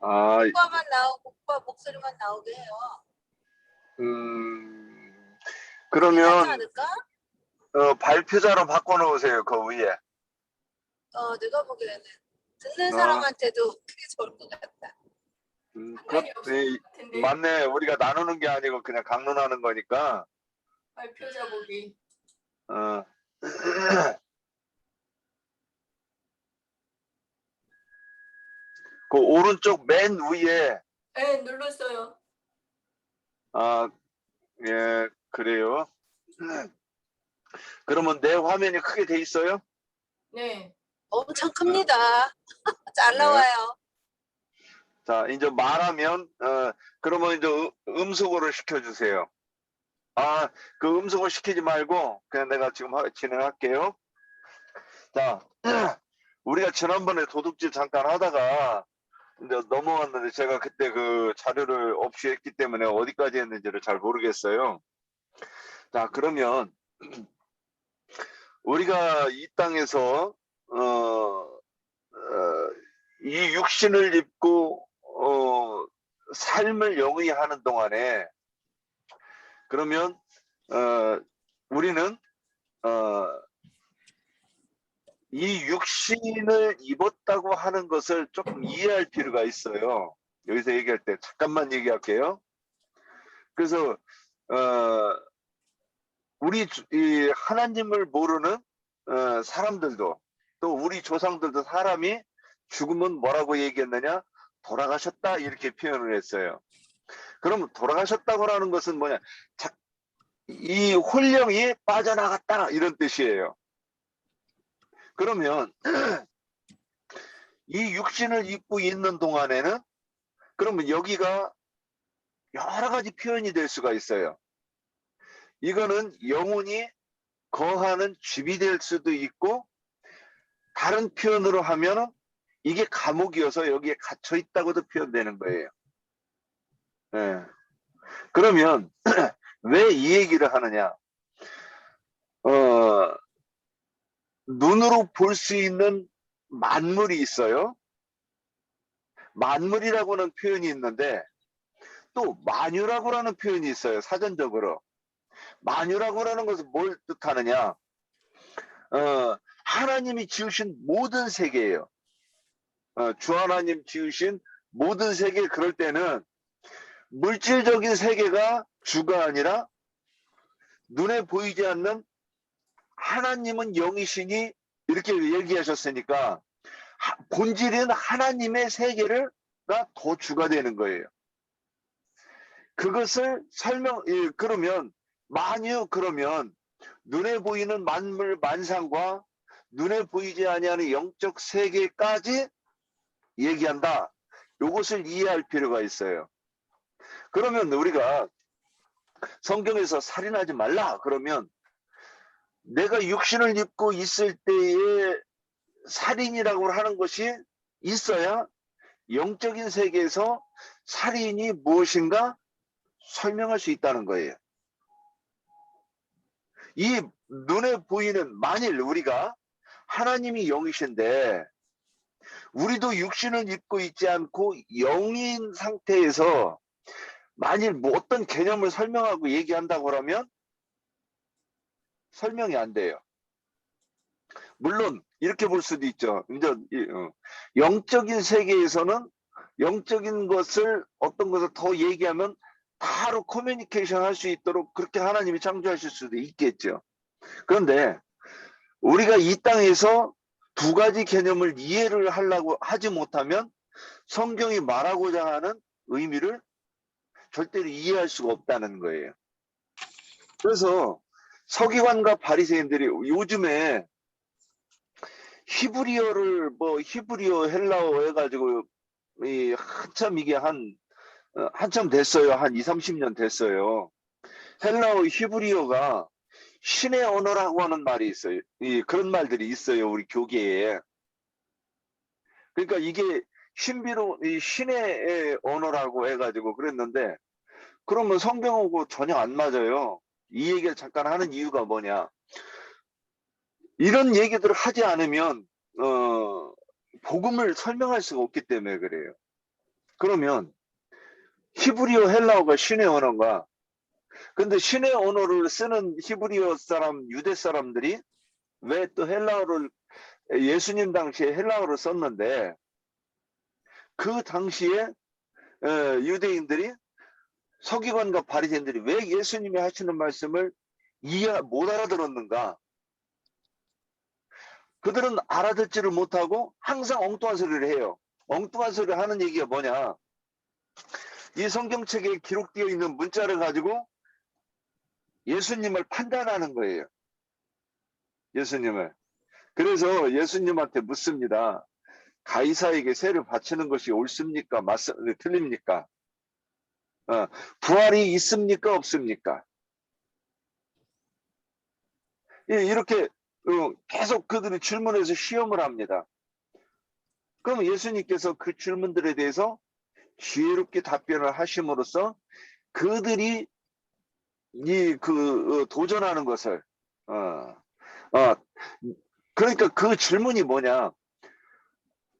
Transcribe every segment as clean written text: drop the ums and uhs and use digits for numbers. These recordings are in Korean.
아, 오빠만 나오고 오빠 목소리만 나오게 해요. 그게 낫지 그러면 않을까? 발표자로 바꿔놓으세요. 그 위에. 내가 보기에는 듣는 어, 사람한테도 그게 좋을 것 같다. 그, 상관이 없을 것 같은데. 맞네. 우리가 나누는 게 아니고 그냥 강론하는 거니까. 발표자 보기. 어. 그 오른쪽 맨 위에, 네, 눌렀어요. 아, 예, 그래요. 그러면 내 화면이 크게 돼 있어요? 네. 엄청 큽니다. 잘 예. 나와요. 자, 이제 말하면, 그러면 이제 음성으로 시켜주세요. 아, 그 음성을 시키지 말고, 그냥 내가 지금 진행할게요. 자, 우리가 지난번에 도둑질 잠깐 하다가, 이제 넘어왔는데 제가 그때 그 자료를 없이 했기 때문에 어디까지 했는지를 잘 모르겠어요. 자, 그러면 우리가 이 땅에서 이 육신을 입고 삶을 영위하는 동안에 그러면 우리는 이 육신을 입었다고 하는 것을 조금 이해할 필요가 있어요. 여기서 얘기할 때 잠깐만 얘기할게요. 그래서 우리 이 하나님을 모르는 사람들도 또 우리 조상들도 사람이 죽으면 뭐라고 얘기했느냐? 돌아가셨다 이렇게 표현을 했어요. 그럼 돌아가셨다고 하는 것은 뭐냐? 이 혼령이 빠져나갔다 이런 뜻이에요. 그러면 이 육신을 입고 있는 동안에는 그러면 여기가 여러 가지 표현이 될 수가 있어요. 이거는 영혼이 거하는 집이 될 수도 있고 다른 표현으로 하면 이게 감옥이어서 여기에 갇혀 있다고도 표현되는 거예요. 네. 그러면 왜 이 얘기를 하느냐? 눈으로 볼 수 있는 만물이 있어요. 만물이라고는 표현이 있는데 또 만유라고 하는 표현이 있어요. 사전적으로. 만유라고 하는 것은 뭘 뜻하느냐? 하나님이 지으신 모든 세계예요. 주 하나님 지으신 모든 세계 그럴 때는 물질적인 세계가 주가 아니라 눈에 보이지 않는 하나님은 영이시니 이렇게 얘기하셨으니까 본질은 하나님의 세계가 더 주가 되는 거예요. 그것을 그러면 만유 그러면 눈에 보이는 만물 만상과 눈에 보이지 아니하는 영적 세계까지 얘기한다. 이것을 이해할 필요가 있어요. 그러면 우리가 성경에서 살인하지 말라 그러면 내가 육신을 입고 있을 때에 살인이라고 하는 것이 있어야 영적인 세계에서 살인이 무엇인가 설명할 수 있다는 거예요. 이 눈에 보이는 만일 우리가 하나님이 영이신데 우리도 육신을 입고 있지 않고 영인 상태에서 만일 뭐 어떤 개념을 설명하고 얘기한다고 하면 설명이 안 돼요. 물론 이렇게 볼 수도 있죠. 이제 영적인 세계에서는 영적인 것을 어떤 것을 더 얘기하면 바로 커뮤니케이션 할 수 있도록 그렇게 하나님이 창조하실 수도 있겠죠. 그런데 우리가 이 땅에서 두 가지 개념을 이해를 하려고 하지 못하면 성경이 말하고자 하는 의미를 절대로 이해할 수가 없다는 거예요. 그래서 서기관과 바리새인들이 요즘에 히브리어를 히브리어 헬라어 해가지고 한참 이게 한참 됐어요. 한 2, 30년 됐어요. 헬라어 히브리어가 신의 언어라고 하는 말이 있어요. 그런 말들이 있어요. 우리 교계에. 그러니까 이게 신의 언어라고 해가지고 그랬는데 그러면 성경하고 전혀 안 맞아요. 이 얘기를 잠깐 하는 이유가 뭐냐. 이런 얘기들을 하지 않으면 복음을 설명할 수가 없기 때문에 그래요. 그러면 히브리어 헬라어가 신의 언어인가? 근데 신의 언어를 쓰는 히브리어 사람, 유대 사람들이 왜 또 헬라어를 예수님 당시에 헬라어를 썼는데 그 당시에 유대인들이 서기관과 바리새인들이 왜 예수님이 하시는 말씀을 이해 못 알아들었는가? 그들은 알아듣지를 못하고 항상 엉뚱한 소리를 해요. 엉뚱한 소리를 하는 얘기가 뭐냐? 이 성경책에 기록되어 있는 문자를 가지고 예수님을 판단하는 거예요. 예수님을. 그래서 예수님한테 묻습니다. 가이사에게 세를 바치는 것이 옳습니까? 틀립니까? 부활이 있습니까? 없습니까? 이렇게 계속 그들이 질문해서 시험을 합니다. 그럼 예수님께서 그 질문들에 대해서 지혜롭게 답변을 하심으로써 그들이 도전하는 것을 그러니까 그 질문이 뭐냐?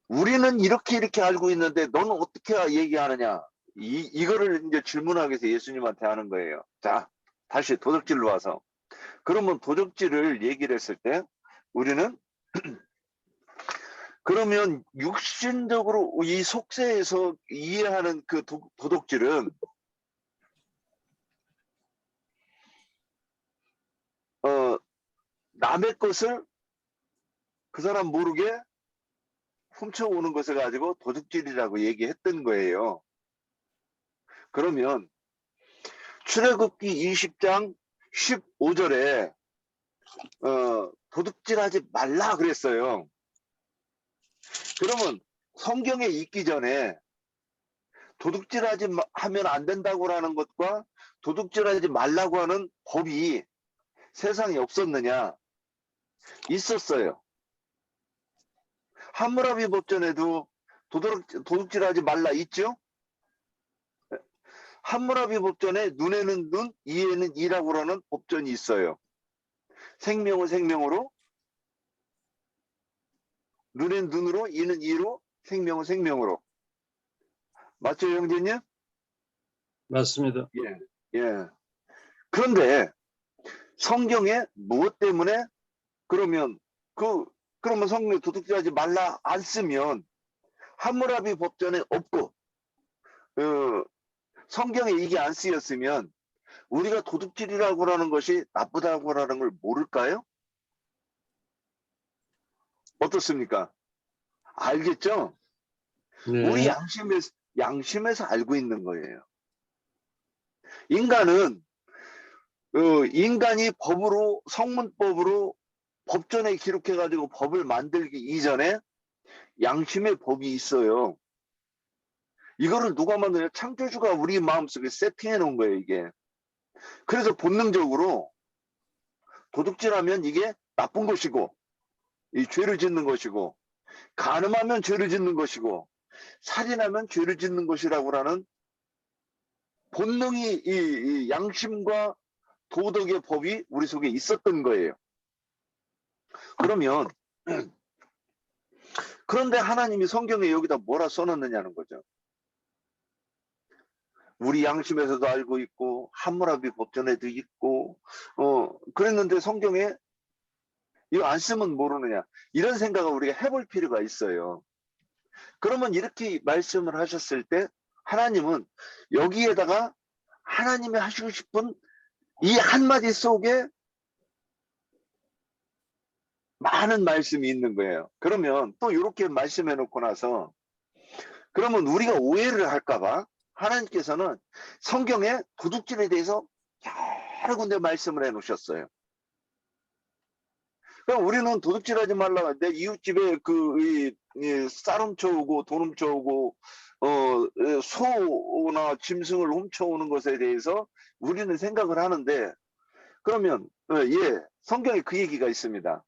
우리는 이렇게 알고 있는데 너는 어떻게 얘기하느냐? 이거를 이제 질문하기 위해서 예수님한테 하는 거예요. 자, 다시 도적질로 와서. 그러면 도적질을 얘기를 했을 때 우리는 그러면 육신적으로 이 속세에서 이해하는 그 도둑질은 남의 것을 그 사람 모르게 훔쳐오는 것을 가지고 도둑질이라고 얘기했던 거예요. 그러면 출애굽기 20장 15절에 도둑질하지 말라 그랬어요. 그러면 성경에 있기 전에 도둑질하지 하면 안 된다고 하는 것과 도둑질하지 말라고 하는 법이 세상에 없었느냐? 있었어요. 함무라비 법전에도 도둑질하지 말라 있죠? 함무라비 법전에 눈에는 눈, 이에는 이라고 하는 법전이 있어요. 생명은 생명으로, 눈은 눈으로, 이는 이로, 생명은 생명으로. 맞죠, 형제님? 맞습니다. 예, 예. 그런데 성경에 무엇 때문에 그러면 성경 도둑질하지 말라 안 쓰면 함무라비 법전에 없고 성경에 이게 안 쓰였으면 우리가 도둑질이라고 하는 것이 나쁘다고 하는 걸 모를까요? 어떻습니까? 알겠죠? 네. 우리 양심에서 알고 있는 거예요. 인간은 인간이 법으로 성문법으로 법전에 기록해가지고 법을 만들기 이전에 양심의 법이 있어요. 이거를 누가 만드냐? 창조주가 우리 마음속에 세팅해 놓은 거예요, 이게. 그래서 본능적으로 도둑질하면 이게 나쁜 것이고, 이 죄를 짓는 것이고, 간음하면 죄를 짓는 것이고, 살인하면 죄를 짓는 것이라고 하는 본능이 이 양심과 도덕의 법이 우리 속에 있었던 거예요. 그러면 그런데 하나님이 성경에 여기다 뭐라 써놨느냐는 거죠. 우리 양심에서도 알고 있고 함무라비 법전에도 있고 그랬는데 성경에 이거 안 쓰면 모르느냐 이런 생각을 우리가 해볼 필요가 있어요. 그러면 이렇게 말씀을 하셨을 때 하나님은 여기에다가 하나님이 하시고 싶은 이 한마디 속에 많은 말씀이 있는 거예요. 그러면 또 이렇게 말씀해 놓고 나서 그러면 우리가 오해를 할까봐 하나님께서는 성경에 도둑질에 대해서 여러 군데 말씀을 해 놓으셨어요. 그럼 우리는 도둑질하지 말라. 내 이웃집에 쌀 훔쳐오고 돈 훔쳐오고 소나 짐승을 훔쳐오는 것에 대해서 우리는 생각을 하는데 그러면 성경에 그 얘기가 있습니다.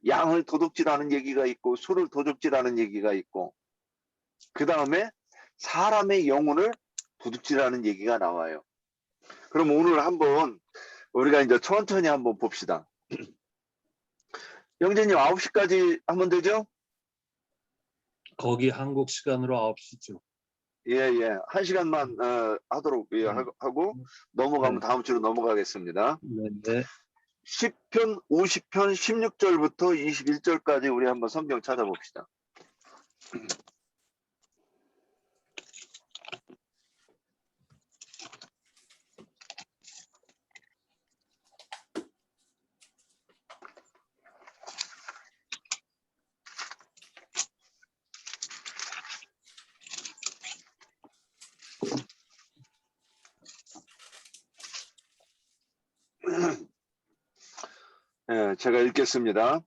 양을 도둑질하는 얘기가 있고 소를 도둑질하는 얘기가 있고 그 다음에 사람의 영혼을 도둑질하는 얘기가 나와요. 그럼 오늘 한번 우리가 이제 천천히 한번 봅시다. 영재님 9시까지 하면 되죠? 거기 한국 시간으로 9시죠. 예. 1시간만 하도록 하고 넘어가면 네. 다음 주로 넘어가겠습니다. 네. 10편, 50편, 16절부터 21절까지 우리 한번 성경 찾아봅시다. 예, 제가 읽겠습니다.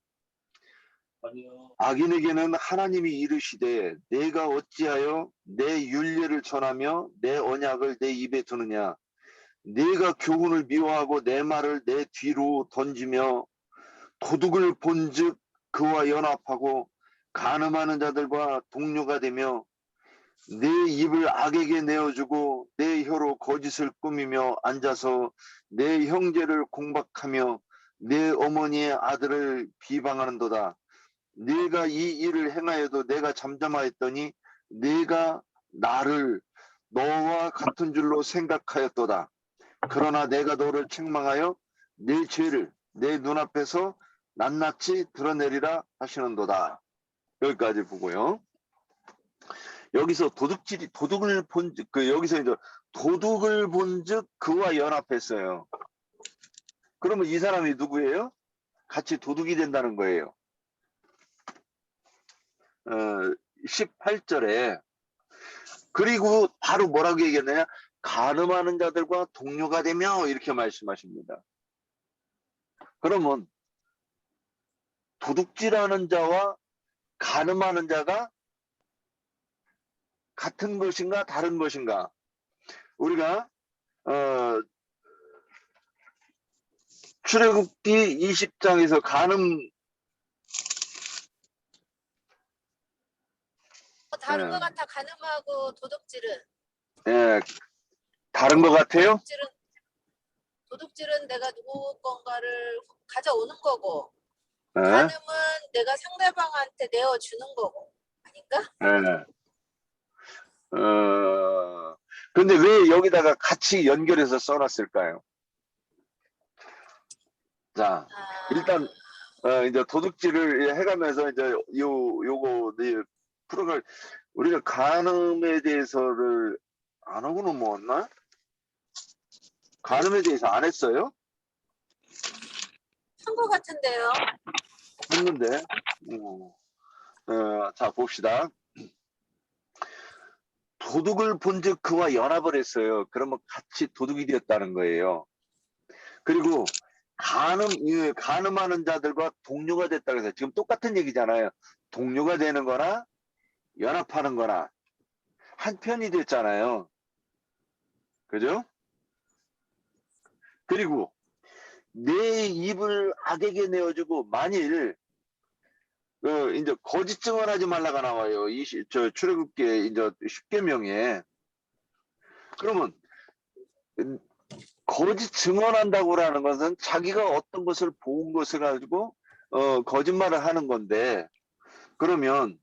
아니요. 악인에게는 하나님이 이르시되 내가 어찌하여 내 율례를 전하며 내 언약을 내 입에 두느냐. 내가 교훈을 미워하고 내 말을 내 뒤로 던지며 도둑을 본즉 그와 연합하고 간음하는 자들과 동료가 되며 내 입을 악에게 내어주고 내 혀로 거짓을 꾸미며 앉아서 내 형제를 공박하며 내 어머니의 아들을 비방하는도다. 네가 이 일을 행하여도 내가 잠잠하였더니 네가 나를 너와 같은 줄로 생각하였도다. 그러나 내가 너를 책망하여 네 죄를 내 눈앞에서 낱낱이 드러내리라 하시는도다. 여기까지 보고요. 여기서 도둑을 본즉 여기서 이제 도둑을 본즉 그와 연합했어요. 그러면 이 사람이 누구예요? 같이 도둑이 된다는 거예요. 18절에 그리고 바로 뭐라고 얘기했느냐? 간음하는 자들과 동료가 되며 이렇게 말씀하십니다. 그러면 도둑질하는 자와 간음하는 자가 같은 것인가 다른 것인가? 우리가 출애굽기 20장에서 다른 네. 것 같아. 간음하고 도둑질은. 다른 것 같아요? 도둑질은 내가 누구 건가를 가져오는 거고, 네. 간음은 내가 상대방한테 내어주는 거고, 아닌가? 네. 근데 왜 여기다가 같이 연결해서 써놨을까요? 자, 일단 이제 도둑질을 해가면서 이제 요거 프로그램 우리가 간음에 대해서를 안 하고 넘어왔나? 간음에 대해서 안 했어요? 한 것 같은데요. 했는데. 자 봅시다. 도둑을 본즉 그와 연합을 했어요. 그러면 같이 도둑이 되었다는 거예요. 그리고 간음하는 자들과 동료가 됐다고 해서 지금 똑같은 얘기잖아요. 동료가 되는 거나 연합하는 거나 한 편이 됐잖아요. 그죠? 그리고 내 입을 악에게 내어주고 만일 이제 거짓 증언하지 말라가 나와요. 출애굽기 이제 10계명에. 그러면 거짓 증언한다고라는 것은 자기가 어떤 것을 본 것을 가지고 거짓말을 하는 건데, 그러면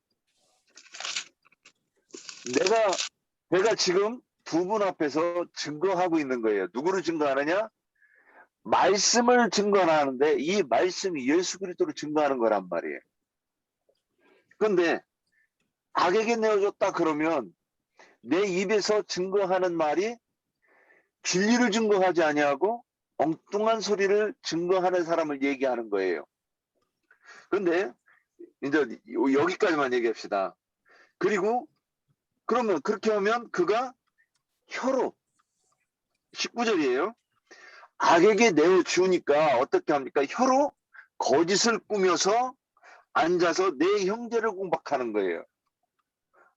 내가 지금 두 분 앞에서 증거하고 있는 거예요. 누구를 증거하느냐? 말씀을 증거하는데 이 말씀이 예수 그리스도를 증거하는 거란 말이에요. 그런데 악에게 내어줬다 그러면 내 입에서 증거하는 말이 진리를 증거하지 아니하고 엉뚱한 소리를 증거하는 사람을 얘기하는 거예요. 그런데 이제 여기까지만 얘기합시다. 그리고 그러면 그렇게 하면 그가 혀로 19절이에요. 악에게 내어주니까 어떻게 합니까? 혀로 거짓을 꾸며서 앉아서 내 형제를 공박하는 거예요.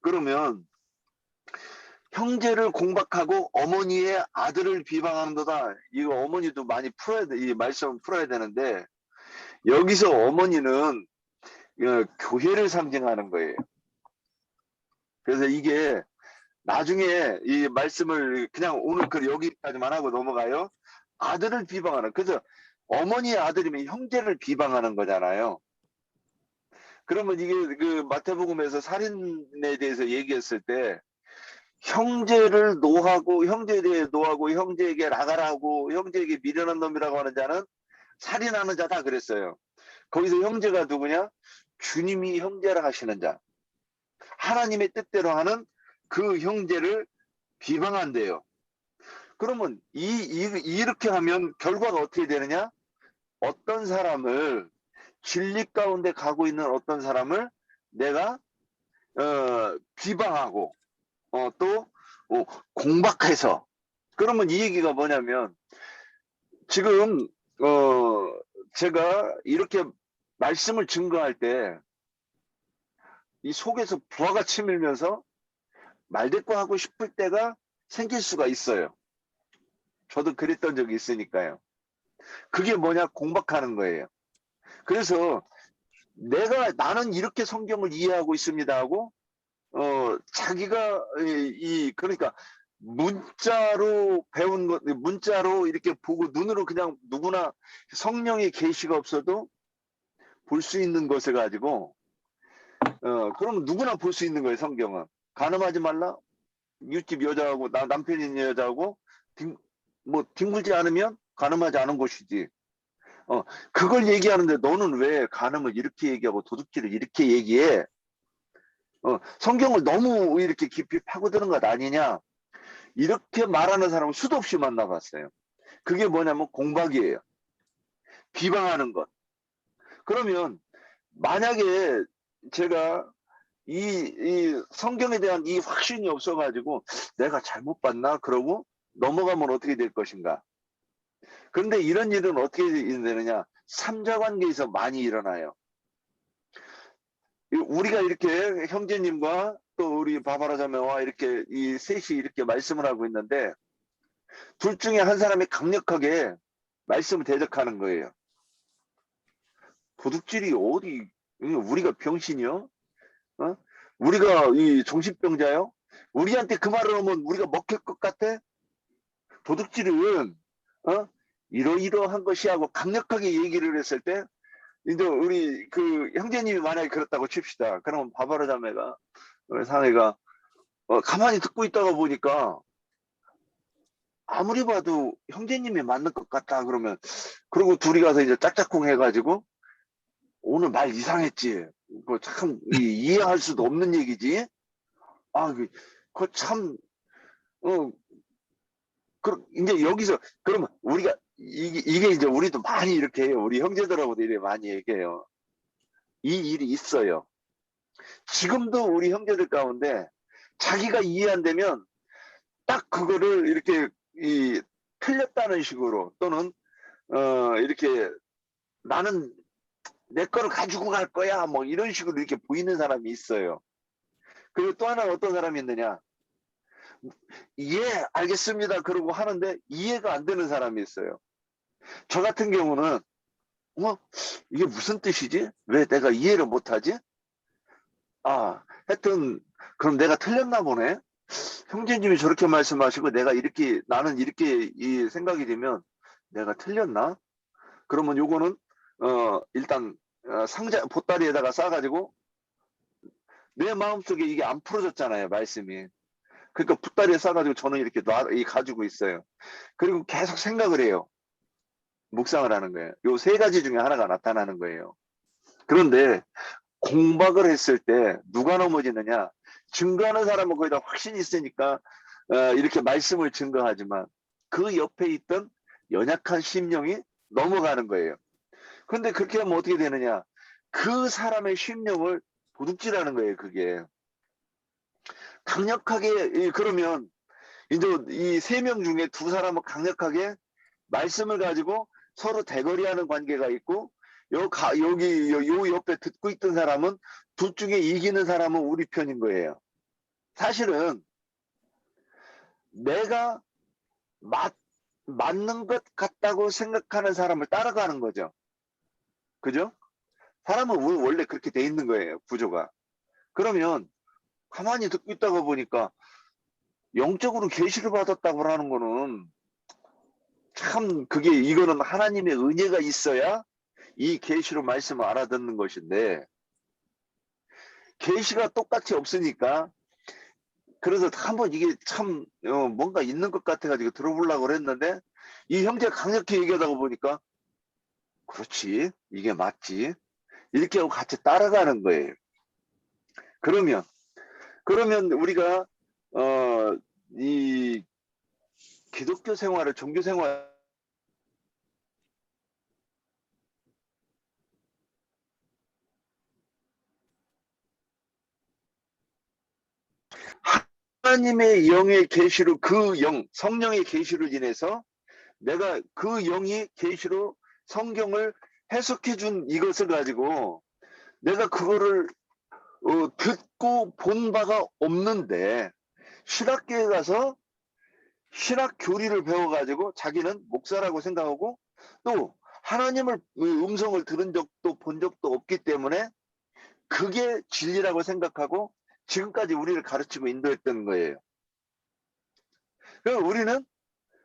그러면 형제를 공박하고 어머니의 아들을 비방하는 거다. 이거 어머니도 많이 풀어야 돼. 이 말씀을 풀어야 되는데 여기서 어머니는 교회를 상징하는 거예요. 그래서 이게 나중에 이 말씀을 그냥 오늘 여기까지만 하고 넘어가요. 아들을 비방하는. 그래서 어머니의 아들이면 형제를 비방하는 거잖아요. 그러면 이게 그 마태복음에서 살인에 대해서 얘기했을 때 형제를 노하고 형제에 대해 노하고 형제에게 나가라고 형제에게 미련한 놈이라고 하는 자는 살인하는 자다 그랬어요. 거기서 형제가 누구냐? 주님이 형제라 하시는 자. 하나님의 뜻대로 하는 그 형제를 비방한대요. 그러면 이렇게 하면 결과가 어떻게 되느냐? 어떤 사람을 진리 가운데 가고 있는 어떤 사람을 내가 비방하고 또 공박해서 그러면 이 얘기가 뭐냐면 지금 제가 이렇게 말씀을 증거할 때 이 속에서 부하가 치밀면서 말대꾸하고 싶을 때가 생길 수가 있어요. 저도 그랬던 적이 있으니까요. 그게 뭐냐? 공박하는 거예요. 그래서 나는 이렇게 성경을 이해하고 있습니다 하고 자기가 그러니까 문자로 배운 것, 문자로 이렇게 보고 눈으로 그냥 누구나 성령의 계시가 없어도 볼 수 있는 것을 가지고 그러면 누구나 볼 수 있는 거예요. 성경은 간음하지 말라. 이웃집 여자하고 남편 있는 여자하고 뒹굴지 않으면 간음하지 않은 것이지. 그걸 얘기하는데 너는 왜 간음을 이렇게 얘기하고 도둑질을 이렇게 얘기해? 성경을 너무 이렇게 깊이 파고드는 것 아니냐? 이렇게 말하는 사람을 수도 없이 만나봤어요. 그게 뭐냐면 공박이에요. 비방하는 것. 그러면 만약에 제가 이 성경에 대한 이 확신이 없어가지고 내가 잘못 봤나? 그러고 넘어가면 어떻게 될 것인가? 그런데 이런 일은 어떻게 되느냐? 삼자관계에서 많이 일어나요. 우리가 이렇게 형제님과 또 우리 바바라 자매와 이렇게 이 셋이 이렇게 말씀을 하고 있는데 둘 중에 한 사람이 강력하게 말씀을 대적하는 거예요. 도둑질이 어디 우리가 병신이요? 우리가 이 정신병자요? 우리한테 그 말을 하면 우리가 먹힐 것 같아? 도둑질은 이러이러한 것이 하고 강력하게 얘기를 했을 때 이제 우리 그 형제님이 만약에 그렇다고 칩시다. 그러면 바바라 자매가 사내가 가만히 듣고 있다가 보니까 아무리 봐도 형제님이 맞는 것 같다 그러면 그리고 둘이 가서 이제 짝짝꿍 해가지고 오늘 말 이상했지. 그거 참 이해할 수도 없는 얘기지. 그거 참 이제 여기서 그러면 우리가 이게 이제 우리도 많이 이렇게 해요. 우리 형제들하고도 이렇게 많이 얘기해요. 이 일이 있어요. 지금도 우리 형제들 가운데 자기가 이해 안 되면 딱 그거를 이렇게 틀렸다는 식으로 또는 이렇게 나는 내 거를 가지고 갈 거야 뭐 이런 식으로 이렇게 보이는 사람이 있어요. 그리고 또 하나 어떤 사람이 있느냐? 예, 알겠습니다. 그러고 하는데 이해가 안 되는 사람이 있어요. 저 같은 경우는 이게 무슨 뜻이지? 왜 내가 이해를 못하지? 하여튼 그럼 내가 틀렸나 보네. 형제님이 저렇게 말씀하시고 나는 이렇게 이 생각이 되면 내가 틀렸나? 그러면 요거는 일단 상자 보따리에다가 싸가지고 내 마음속에 이게 안 풀어졌잖아요. 말씀이. 그러니까 보따리에 싸가지고 저는 이렇게 가지고 있어요. 그리고 계속 생각을 해요. 묵상을 하는 거예요. 요 세 가지 중에 하나가 나타나는 거예요. 그런데 공박을 했을 때 누가 넘어지느냐? 증거하는 사람은 거의 다 확신이 있으니까 이렇게 말씀을 증거하지만 그 옆에 있던 연약한 심령이 넘어가는 거예요. 그런데 그렇게 하면 어떻게 되느냐? 그 사람의 심령을 도둑질하는 거예요. 그게 강력하게 그러면 이제 이 세 명 중에 두 사람은 강력하게 말씀을 가지고 서로 대거리하는 관계가 있고 여기 요 옆에 듣고 있던 사람은 둘 중에 이기는 사람은 우리 편인 거예요. 사실은 내가 맞는 것 같다고 생각하는 사람을 따라가는 거죠. 그죠? 사람은 원래 그렇게 돼 있는 거예요. 구조가. 그러면 가만히 듣고 있다가 보니까 영적으로 계시를 받았다고 하는 거는 참 이거는 하나님의 은혜가 있어야 이 계시로 말씀을 알아듣는 것인데 계시가 똑같이 없으니까 그래서 한번 이게 참 뭔가 있는 것 같아가지고 들어보려고 그랬는데 이 형제가 강력히 얘기하다 보니까 그렇지, 이게 맞지, 이렇게 하고 같이 따라가는 거예요. 그러면 우리가 이 기독교 생활을, 종교 생활, 하나님의 영의 계시로, 그 영, 성령의 계시로 인해서 내가 그 영이 계시로 성경을 해석해 준 이것을 가지고 내가 그거를 듣고 본 바가 없는데 신학교에 가서 신학 교리를 배워가지고 자기는 목사라고 생각하고 또 하나님을 음성을 들은 적도 본 적도 없기 때문에 그게 진리라고 생각하고 지금까지 우리를 가르치고 인도했던 거예요. 그러니까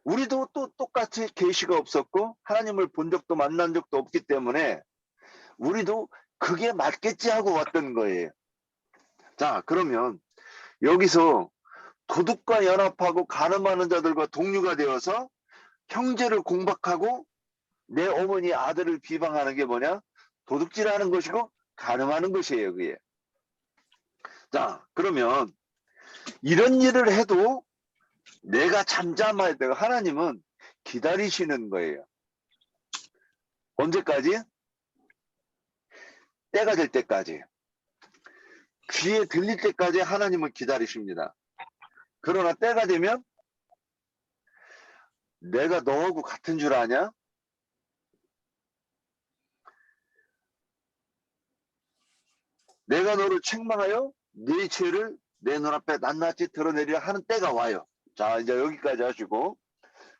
우리도 또 똑같이 계시가 없었고 하나님을 본 적도 만난 적도 없기 때문에 우리도 그게 맞겠지 하고 왔던 거예요. 자, 그러면 여기서 도둑과 연합하고 간음하는 자들과 동료가 되어서 형제를 공박하고 내 어머니 아들을 비방하는 게 뭐냐? 도둑질하는 것이고 간음하는 것이에요, 그게. 자, 그러면 이런 일을 해도 내가 잠잠해야 되고 하나님은 기다리시는 거예요. 언제까지? 때가 될 때까지. 귀에 들릴 때까지 하나님은 기다리십니다. 그러나 때가 되면 내가 너하고 같은 줄 아냐? 내가 너를 책망하여 네 죄를 내 눈앞에 낱낱이 드러내리라 하는 때가 와요. 자, 이제 여기까지 하시고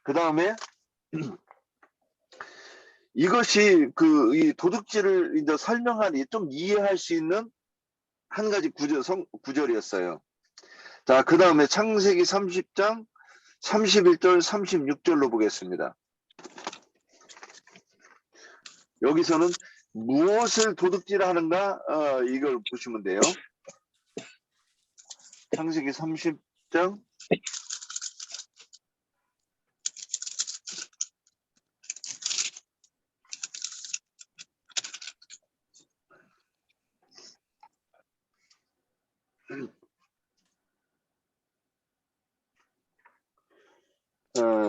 그 다음에 이것이 이 도둑질을 이제 설명하니 좀 이해할 수 있는 한 가지 구절이었어요. 자, 그 다음에 창세기 30장 31절 36절로 보겠습니다. 여기서는 무엇을 도둑질하는가 이걸 보시면 돼요. 창세기 30장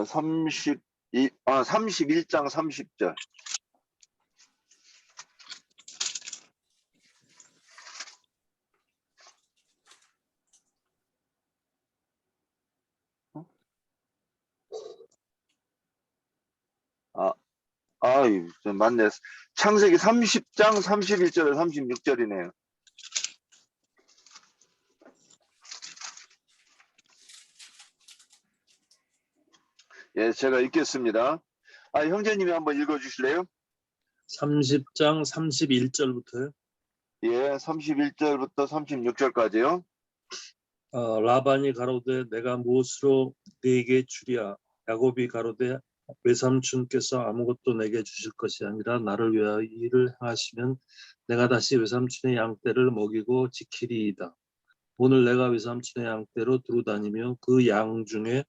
31장 30절. 맞네. 창세기 30장 31절에 36절이네요. 예, 제가 읽겠습니다. 형제님이 한번 읽어주실래요? 30장 31절부터요. 예, 31절부터 36절까지요. 라반이 가로되 내가 무엇으로 네게 주랴. 야곱이 가로되 외삼촌께서 아무것도 내게 주실 것이 아니라 나를 위하여 이 일을 행하시면 내가 다시 외삼촌의 양떼를 먹이고 지키리이다. 오늘 내가 외삼촌의 양떼로 두루다니며 그 양 중에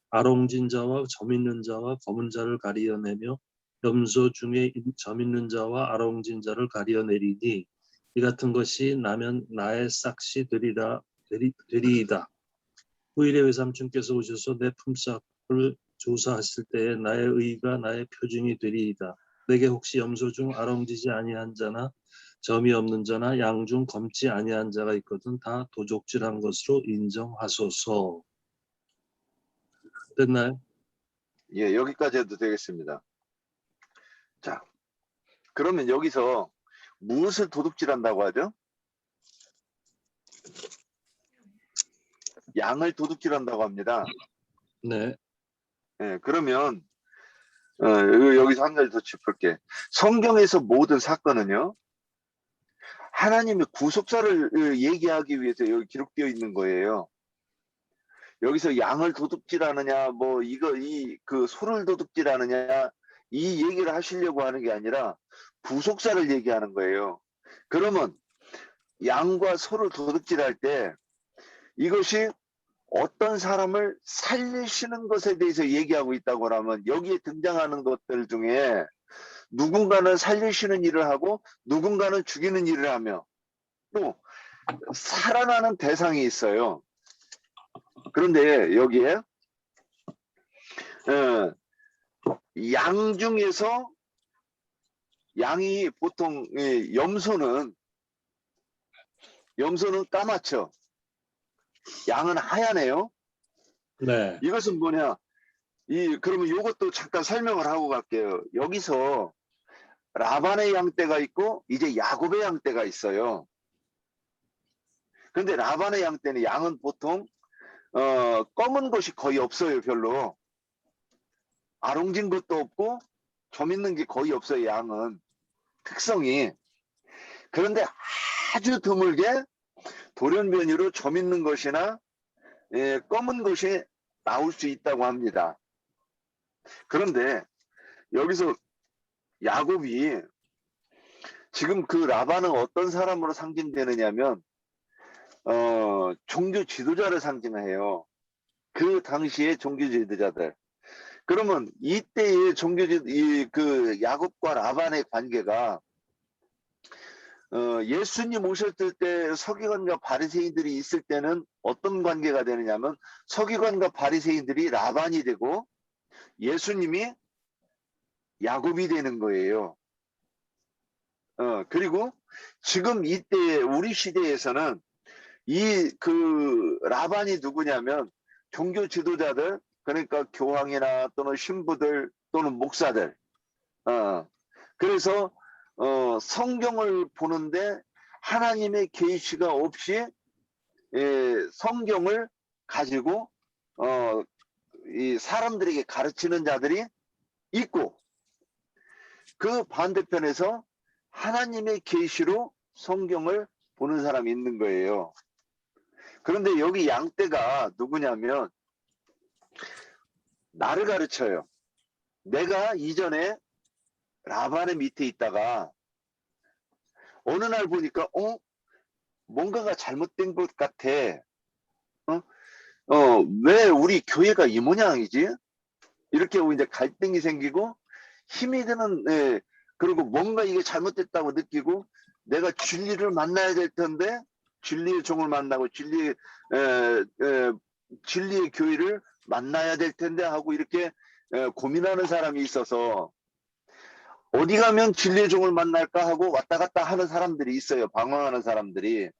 아롱진 자와 점 있는 자와 검은 자를 가리어내며 염소 중에 점 있는 자와 아롱진 자를 가리어내리니 이 같은 것이 나면 나의 싹이 되리이다. 후일에 외삼촌께서 오셔서 내 품삯을 조사하실 때에 나의 의가 나의 표징이 되리이다. 내게 혹시 염소 중 아롱지지 아니한 자나 점이 없는 자나 양 중 검지 아니한 자가 있거든 다 도적질한 것으로 인정하소서. 됐나요? 예, 여기까지 해도 되겠습니다. 자, 그러면 여기서 무엇을 도둑질한다고 하죠? 양을 도둑질한다고 합니다. 네. 예, 그러면 여기서 한 가지 더 짚을게. 성경에서 모든 사건은요, 하나님의 구속사를 얘기하기 위해서 여기 기록되어 있는 거예요. 여기서 양을 도둑질하느냐, 그 소를 도둑질하느냐, 이 얘기를 하시려고 하는 게 아니라 구속사를 얘기하는 거예요. 그러면 양과 소를 도둑질할 때 이것이 어떤 사람을 살리시는 것에 대해서 얘기하고 있다고 하면 여기에 등장하는 것들 중에 누군가는 살리시는 일을 하고 누군가는 죽이는 일을 하며 또 살아나는 대상이 있어요. 그런데 여기에 양 중에서 양이 보통 염소는 까맣죠. 양은 하얗네요. 네. 이것은 뭐냐? 그러면 이것도 잠깐 설명을 하고 갈게요. 여기서 라반의 양떼가 있고 이제 야곱의 양떼가 있어요. 근데 라반의 양떼는 양은 보통 검은 것이 거의 없어요. 별로 아롱진 것도 없고 점 있는 게 거의 없어요. 양은 특성이. 그런데 아주 드물게 돌연변이로 점 있는 것이나 검은 것이 나올 수 있다고 합니다. 그런데 여기서 야곱이 지금 그 라반은 어떤 사람으로 상징되느냐면 종교 지도자를 상징해요. 그 당시의 종교 지도자들. 그러면 이때의 그 야곱과 라반의 관계가 예수님 오셨을 때 서기관과 바리새인들이 있을 때는 어떤 관계가 되느냐면 서기관과 바리새인들이 라반이 되고 예수님이 야곱이 되는 거예요. 그리고 지금 이때 우리 시대에서는 그 라반이 누구냐면 종교 지도자들, 그러니까 교황이나 또는 신부들 또는 목사들. 그래서 성경을 보는데 하나님의 계시가 없이 성경을 가지고 이 사람들에게 가르치는 자들이 있고, 그 반대편에서 하나님의 계시로 성경을 보는 사람이 있는 거예요. 그런데 여기 양떼가 누구냐면 나를 가르쳐요. 내가 이전에 라반의 밑에 있다가 어느 날 보니까 뭔가가 잘못된 것 같아. 왜 우리 교회가 이 모양이지? 이렇게 이제 갈등이 생기고 힘이 드는, 그리고 뭔가 이게 잘못됐다고 느끼고 내가 진리를 만나야 될 텐데 진리의 종을 만나고 진리의 교회를 만나야 될 텐데 하고 이렇게 고민하는 사람이 있어서 어디 가면 진리의 종을 만날까 하고 왔다 갔다 하는 사람들이 있어요. 방황하는 사람들이.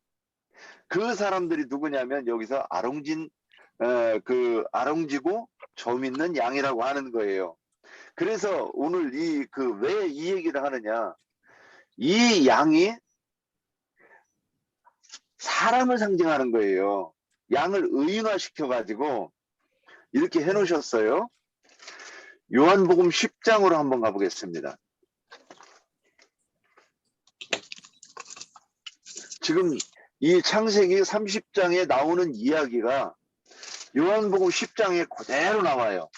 그 사람들이 누구냐면 여기서 아롱지고 점 있는 양이라고 하는 거예요. 그래서 오늘 왜 이 얘기를 하느냐? 이 양이 사람을 상징하는 거예요. 양을 의인화시켜 가지고 이렇게 해 놓으셨어요. 요한복음 10장으로 한번 가보겠습니다. 지금 이 창세기 30장에 나오는 이야기가 요한복음 10장에 그대로 나와요.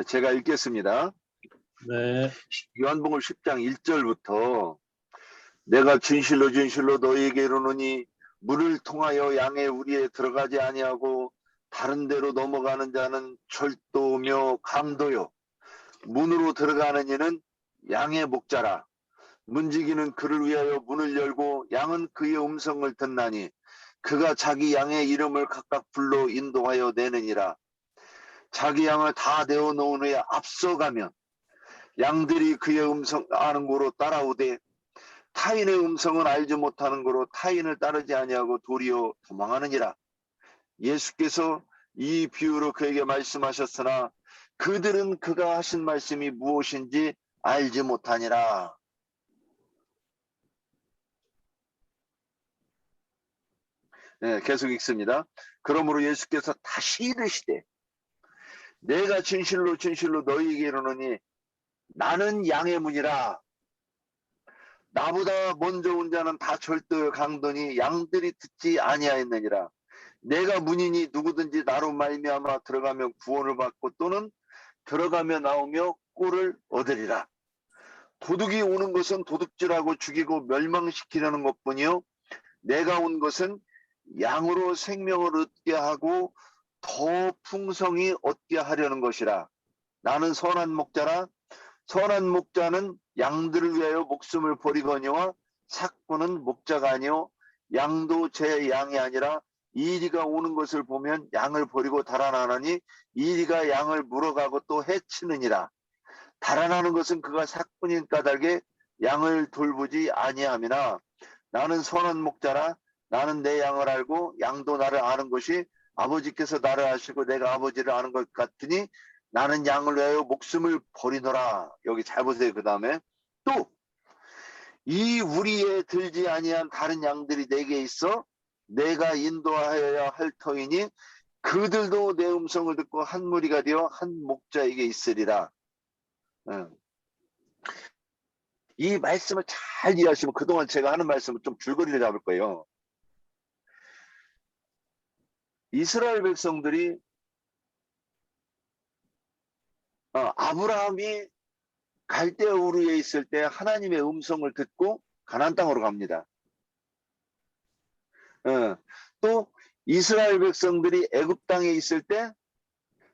제가 읽겠습니다. 네. 요한복음 10장 1절부터 내가 진실로 진실로 너희에게 이르노니 물을 통하여 양의 우리에 들어가지 아니하고 다른 데로 넘어가는 자는 절도며 강도요. 문으로 들어가는 이는 양의 목자라. 문지기는 그를 위하여 문을 열고 양은 그의 음성을 듣나니 그가 자기 양의 이름을 각각 불러 인도하여 내느니라. 자기 양을 다 내어놓은 후에 앞서가면 양들이 그의 음성 아는 고로 따라오되 타인의 음성은 알지 못하는 고로 타인을 따르지 아니하고 도리어 도망하느니라. 예수께서 이 비유로 그에게 말씀하셨으나 그들은 그가 하신 말씀이 무엇인지 알지 못하니라. 계속 읽습니다. 그러므로 예수께서 다시 이르시되 내가 진실로 진실로 너희에게 이르노니 나는 양의 문이라. 나보다 먼저 온 자는 다 절도 강도니 양들이 듣지 아니하였느니라. 내가 문이니 누구든지 나로 말미암아 들어가면 구원을 받고 또는 들어가며 나오며 꼴을 얻으리라. 도둑이 오는 것은 도둑질하고 죽이고 멸망시키려는 것뿐이요 내가 온 것은 양으로 생명을 얻게 하고 더 풍성히 얻게 하려는 것이라. 나는 선한 목자라. 선한 목자는 양들을 위하여 목숨을 버리거니와 삭구는 목자가 아니요 양도 제 양이 아니라 이리가 오는 것을 보면 양을 버리고 달아나느니 이리가 양을 물어가고 또 해치느니라. 달아나는 것은 그가 삭군인 까닭에 양을 돌보지 아니함이나 나는 선한 목자라. 나는 내 양을 알고 양도 나를 아는 것이 아버지께서 나를 아시고 내가 아버지를 아는 것 같으니 나는 양을 위하여 목숨을 버리노라. 여기 잘 보세요. 그 다음에 또 이 우리에 들지 아니한 다른 양들이 내게 있어 내가 인도하여야 할 터이니 그들도 내 음성을 듣고 한 무리가 되어 한 목자에게 있으리라. 이 말씀을 잘 이해하시면 그동안 제가 하는 말씀을 좀 줄거리를 잡을 거예요. 이스라엘 백성들이 아브라함이 갈대아 우르에 있을 때 하나님의 음성을 듣고 가나안 땅으로 갑니다. 또 이스라엘 백성들이 애굽 땅에 있을 때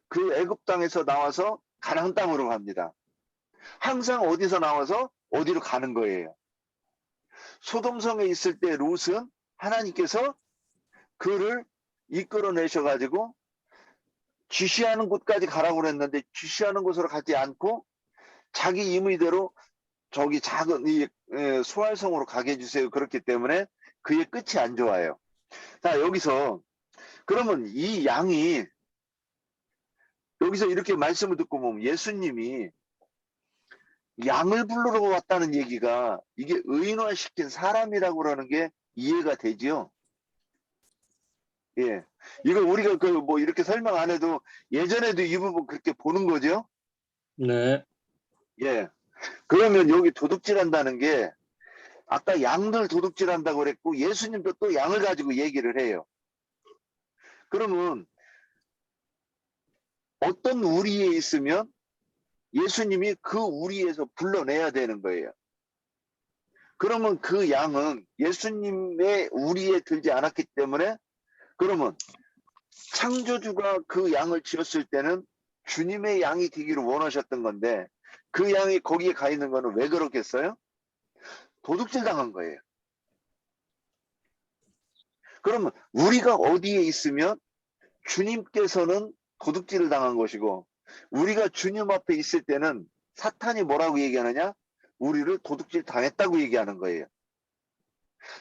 그 애굽 땅에서 나와서 가나안 땅으로 갑니다. 항상 어디서 나와서 어디로 가는 거예요. 소돔성에 있을 때 롯은 하나님께서 그를 이끌어내셔가지고 지시하는 곳까지 가라고 그랬는데 지시하는 곳으로 가지 않고 자기 임의대로 저기 작은 이 소알성으로 가게 해주세요. 그렇기 때문에 그의 끝이 안 좋아요. 자, 여기서 그러면 이 양이 여기서 이렇게 말씀을 듣고 보면 예수님이 양을 부르러 왔다는 얘기가 이게 의인화시킨 사람이라고 그러는 게 이해가 되지요. 예. 이거 우리가 그 뭐 이렇게 설명 안 해도 예전에도 이 부분 그렇게 보는 거죠. 네. 예. 그러면 여기 도둑질한다는 게 아까 양들 도둑질한다고 그랬고 예수님도 또 양을 가지고 얘기를 해요. 그러면 어떤 우리에 있으면 예수님이 그 우리에서 불러내야 되는 거예요. 그러면 그 양은 예수님의 우리에 들지 않았기 때문에 그러면 창조주가 그 양을 지었을 때는 주님의 양이 되기를 원하셨던 건데 그 양이 거기에 가 있는 거는 왜 그렇겠어요? 도둑질 당한 거예요. 그러면 우리가 어디에 있으면 주님께서는 도둑질을 당한 것이고 우리가 주님 앞에 있을 때는 사탄이 뭐라고 얘기하느냐? 우리를 도둑질 당했다고 얘기하는 거예요.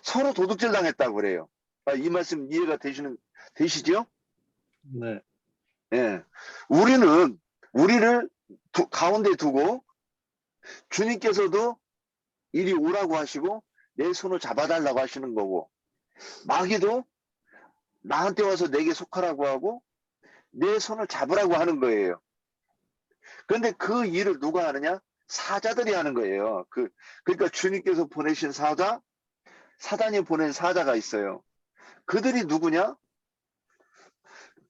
서로 도둑질 당했다고 그래요. 이 말씀 이해가 되시죠? 네. 예. 우리를 가운데 두고 주님께서도 이리 오라고 하시고 내 손을 잡아달라고 하시는 거고 마귀도 나한테 와서 내게 속하라고 하고 내 손을 잡으라고 하는 거예요. 그런데 그 일을 누가 하느냐? 사자들이 하는 거예요. 그러니까 주님께서 보내신 사자, 사단이 보낸 사자가 있어요. 그들이 누구냐?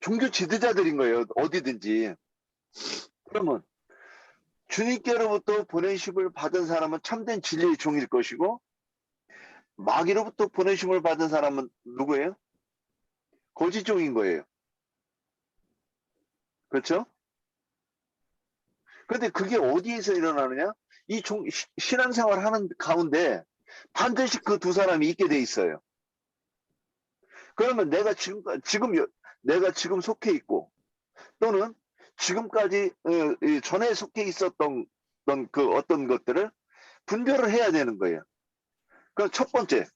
종교 지도자들인 거예요. 어디든지. 그러면 주님께로부터 보내심을 받은 사람은 참된 진리의 종일 것이고 마귀로부터 보내심을 받은 사람은 누구예요? 거짓 종인 거예요. 그렇죠? 그런데 그게 어디에서 일어나느냐? 이 신앙생활 하는 가운데 반드시 그 두 사람이 있게 돼 있어요. 그러면 내가 지금 속해 있고 또는 지금까지 전에 속해 있었던 그 어떤 것들을 분별을 해야 되는 거예요. 그럼 첫 번째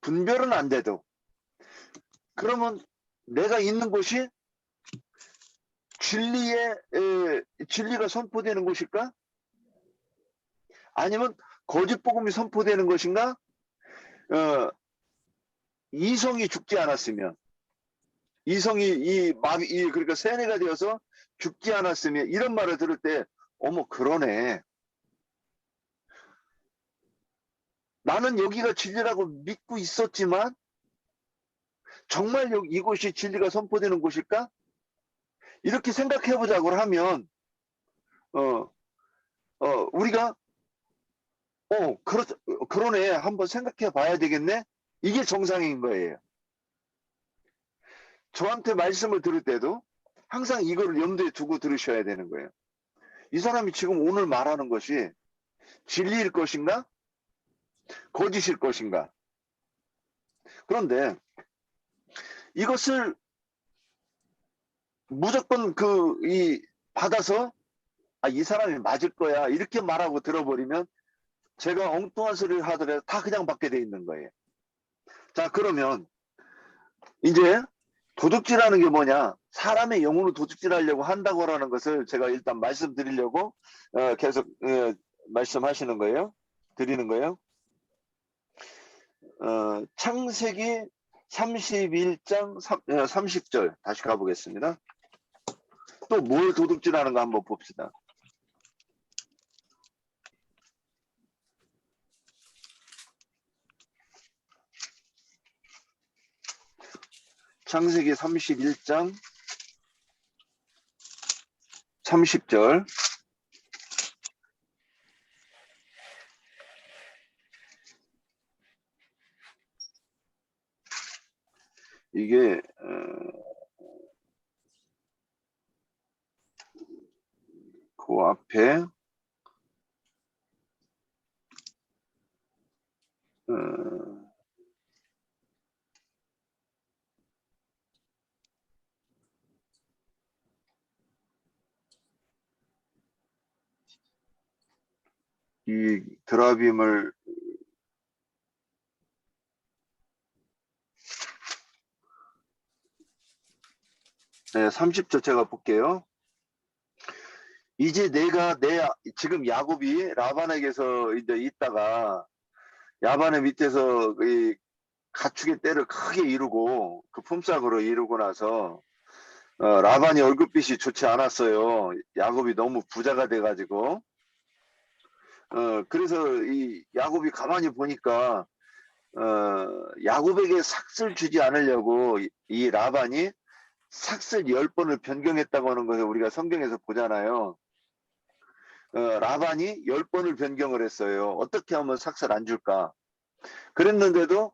분별은 안 돼도 그러면 내가 있는 곳이 진리가 선포되는 곳일까? 아니면 거짓 복음이 선포되는 것인가? 이성이 죽지 않았으면 이성이 그러니까 세뇌가 되어서 죽지 않았으면 이런 말을 들을 때 어머 그러네. 나는 여기가 진리라고 믿고 있었지만 정말 이곳이 진리가 선포되는 곳일까? 이렇게 생각해 보자고 하면 우리가 그러네. 한번 생각해 봐야 되겠네. 이게 정상인 거예요. 저한테 말씀을 들을 때도 항상 이거를 염두에 두고 들으셔야 되는 거예요. 이 사람이 지금 오늘 말하는 것이 진리일 것인가? 거짓일 것인가? 그런데 이것을 무조건 받아서 이 사람이 맞을 거야 이렇게 말하고 들어버리면 제가 엉뚱한 소리를 하더라도 다 그냥 받게 돼 있는 거예요. 자, 그러면 이제 도둑질하는 게 뭐냐? 사람의 영혼을 도둑질하려고 한다고라는 것을 제가 일단 말씀드리려고 계속 말씀하시는 거예요. 드리는 거예요. 창세기 31장 30절 다시 가보겠습니다. 또 뭘 도둑질하는가 한번 봅시다. 창세기 31장 30절. 이게 그 앞에 이 드라빔을 네, 30절 제가 볼게요. 이제 지금 야곱이 라반에게서 이제 있다가 야반의 밑에서 이 가축의 떼를 크게 이루고 그 품삯으로 이루고 나서 라반이 월급빛이 좋지 않았어요. 야곱이 너무 부자가 돼가지고 그래서 이 야곱이 가만히 보니까 야곱에게 삭슬 주지 않으려고 이 라반이 삭슬 10번을 변경했다고 하는 것을 우리가 성경에서 보잖아요. 라반이 10번을 변경을 했어요. 어떻게 하면 삭슬 안 줄까? 그랬는데도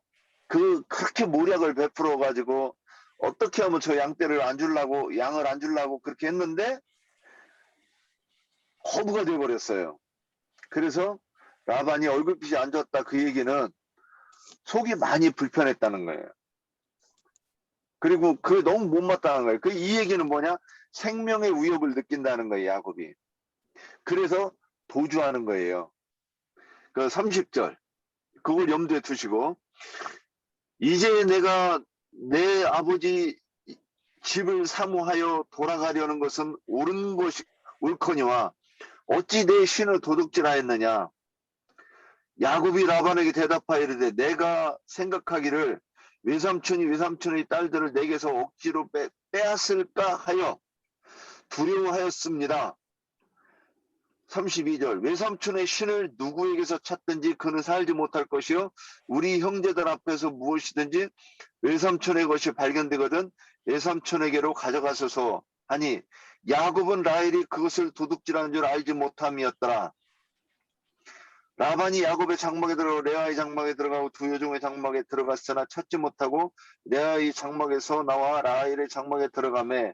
그렇게 모략을 베풀어 가지고 어떻게 하면 저 양을 안 주려고 그렇게 했는데 거부가 돼 버렸어요. 그래서 라반이 얼굴빛이 안 좋았다 그 얘기는 속이 많이 불편했다는 거예요. 그리고 그게 너무 못마땅한 거예요. 이 얘기는 뭐냐? 생명의 위협을 느낀다는 거예요, 야곱이. 그래서 도주하는 거예요. 그 30절 그걸 염두에 두시고 이제 내가 내 아버지 집을 사모하여 돌아가려는 것은 옳거니와 어찌 내 신을 도둑질하였느냐? 야곱이 라반에게 대답하여 이르되 내가 생각하기를 외삼촌의 딸들을 내게서 억지로 빼앗을까 하여 두려워하였습니다. 32절 외삼촌의 신을 누구에게서 찾든지 그는 살지 못할 것이요 우리 형제들 앞에서 무엇이든지 외삼촌의 것이 발견되거든 외삼촌에게로 가져가소서 하니 야곱은 라헬이 그것을 도둑질하는 줄 알지 못함이었더라. 라반이 야곱의 장막에 들어가 레아의 장막에 들어가고 두 여종의 장막에 들어갔으나 찾지 못하고 레아의 장막에서 나와 라헬의 장막에 들어가매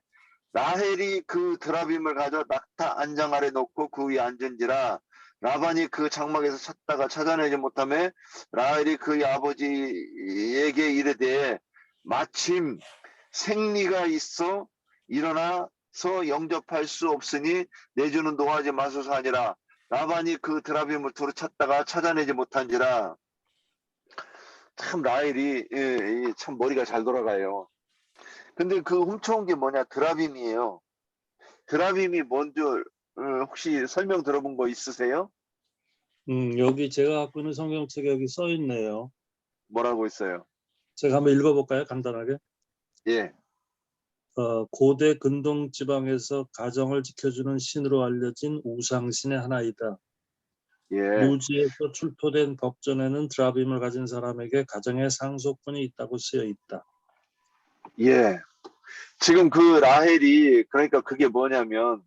라헬이 그 드라빔을 가져 낙타 안장 아래 놓고 그 위에 앉은지라. 라반이 그 장막에서 찾다가 찾아내지 못하며 라헬이 그의 아버지에게 이르되 마침 생리가 있어 일어나서 영접할 수 없으니 내주는 노하지 마소서 하니라. 라반이 그 드라빔을 두루 찾다가 찾아내지 못한지라. 참 라헬이 참 머리가 잘 돌아가요. 근데 그 훔쳐온 게 뭐냐? 드라빔이에요. 드라빔이 뭔지 혹시 설명 들어본 거 있으세요? 여기 제가 갖고 있는 성경책에 여기 써 있네요. 뭐라고 있어요? 제가 한번 읽어볼까요? 간단하게. 예. 고대 근동 지방에서 가정을 지켜주는 신으로 알려진 우상신의 하나이다. 예. 루지에서 출토된 법전에는 드라빔을 가진 사람에게 가정의 상속분이 있다고 쓰여 있다. 예. 지금 그 라헬이 그러니까 그게 뭐냐면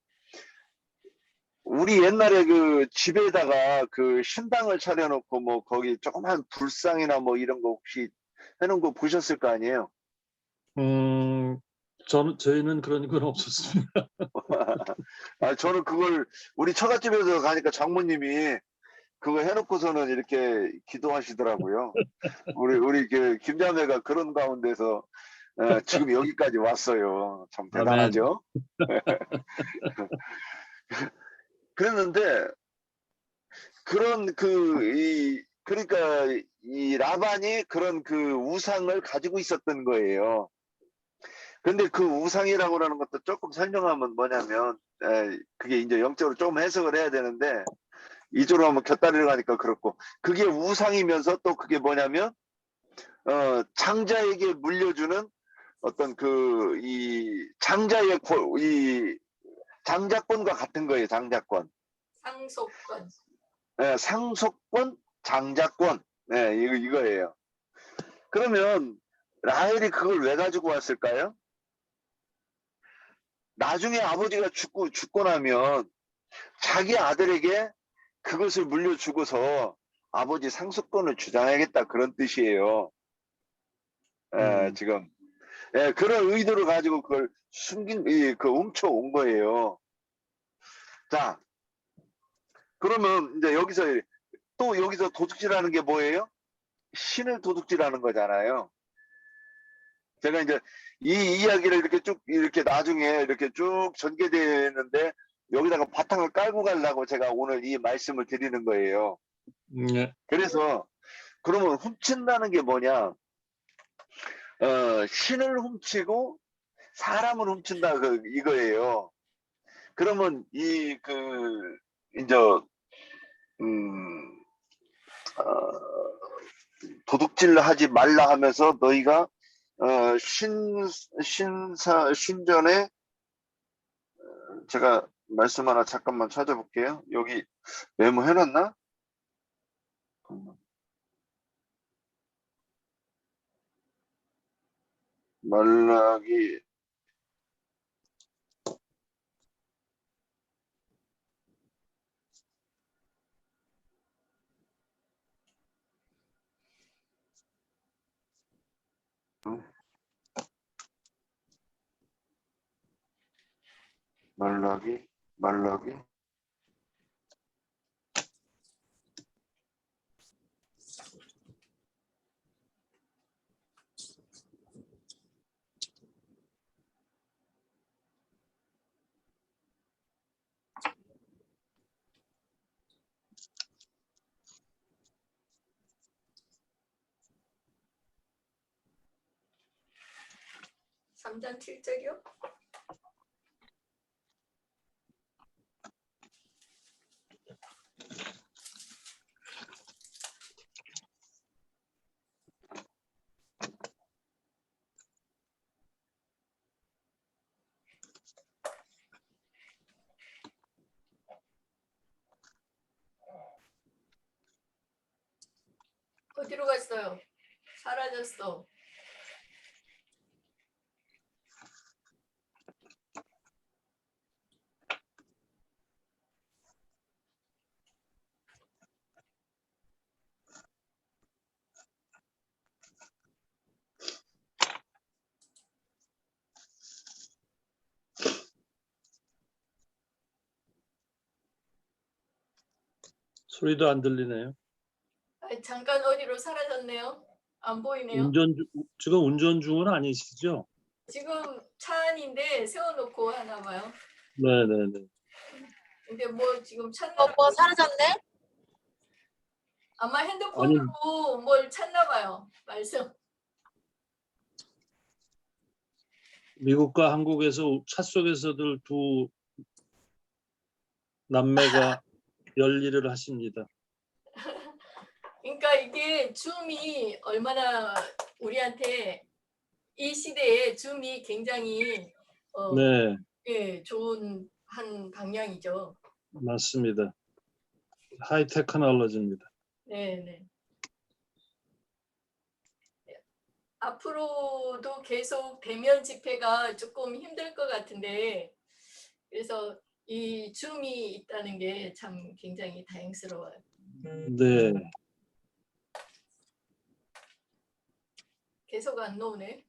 우리 옛날에 그 집에다가 그 신당을 차려놓고 뭐 거기 조그만 불상이나 뭐 이런 거 혹시 해놓은 거 보셨을 거 아니에요? 저희는 그런 건 없었습니다. 아, 저는 그걸 우리 처갓집에서 가니까 장모님이 그거 해놓고서는 이렇게 기도하시더라고요. 우리 그 김자매가 그런 가운데서 지금 여기까지 왔어요. 참 아멘. 대단하죠? 그랬는데 그런 그러니까 이 라반이 그런 그 우상을 가지고 있었던 거예요. 근데 그 우상이라고 하는 것도 조금 설명하면 뭐냐면 그게 이제 영적으로 조금 해석을 해야 되는데 이쪽으로 하면 곁다리를 가니까 그렇고 그게 우상이면서 또 그게 뭐냐면 장자에게 물려주는 어떤 그 이 장자의 이 장자권과 같은 거예요. 장자권. 상속권. 상속권, 장자권. 네, 이거예요. 그러면 라헬이 그걸 왜 가지고 왔을까요? 나중에 아버지가 죽고 나면 자기 아들에게 그것을 물려주고서 아버지 상속권을 주장하겠다 그런 뜻이에요. 지금 그런 의도를 가지고 그걸 훔쳐온 거예요. 자, 그러면 이제 여기서 도둑질하는 게 뭐예요? 신을 도둑질하는 거잖아요. 제가 이제 이 이야기를 이렇게 쭉 이렇게 나중에 이렇게 쭉 전개되는데 여기다가 바탕을 깔고 가려고 제가 오늘 이 말씀을 드리는 거예요. 네. 그래서 그러면 훔친다는 게 뭐냐? 신을 훔치고 사람을 훔친다 이거예요. 그러면 이제 도둑질 하지 말라 하면서 너희가 신전에 제가 말씀 하나 잠깐만 찾아볼게요. 여기 메모해놨나? 말라기 말라기 삼장 7절이요? 어디로 갔어요? 사라졌어. 소리도 안 들리네요. 잠깐 어디로 사라졌네요. 안 보이네요. 지금 운전 중은 아니시죠? 지금 차 안인데 세워놓고 하나 봐요. 네네네. 근데 뭐 지금 찾나? 뭐 사라졌네? 아마 아니, 핸드폰으로 뭘 찾나 봐요. 말씀. 미국과 한국에서 차 속에서들 두 남매가 열일을 하십니다. 그러니까 이게 줌이 얼마나 우리한테 이 시대에 줌이 굉장히 네, 예, 좋은 한 방향이죠. 맞습니다. 하이 테크놀로지입니다. 네. 앞으로도 계속 대면 집회가 조금 힘들 것 같은데 그래서 이 줌이 있다는 게 참 굉장히 다행스러워요. 네. 계속 안 나오네.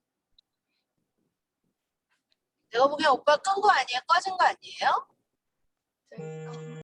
내가 보기엔 오빠 끈 거 아니에요? 꺼진 거 아니에요?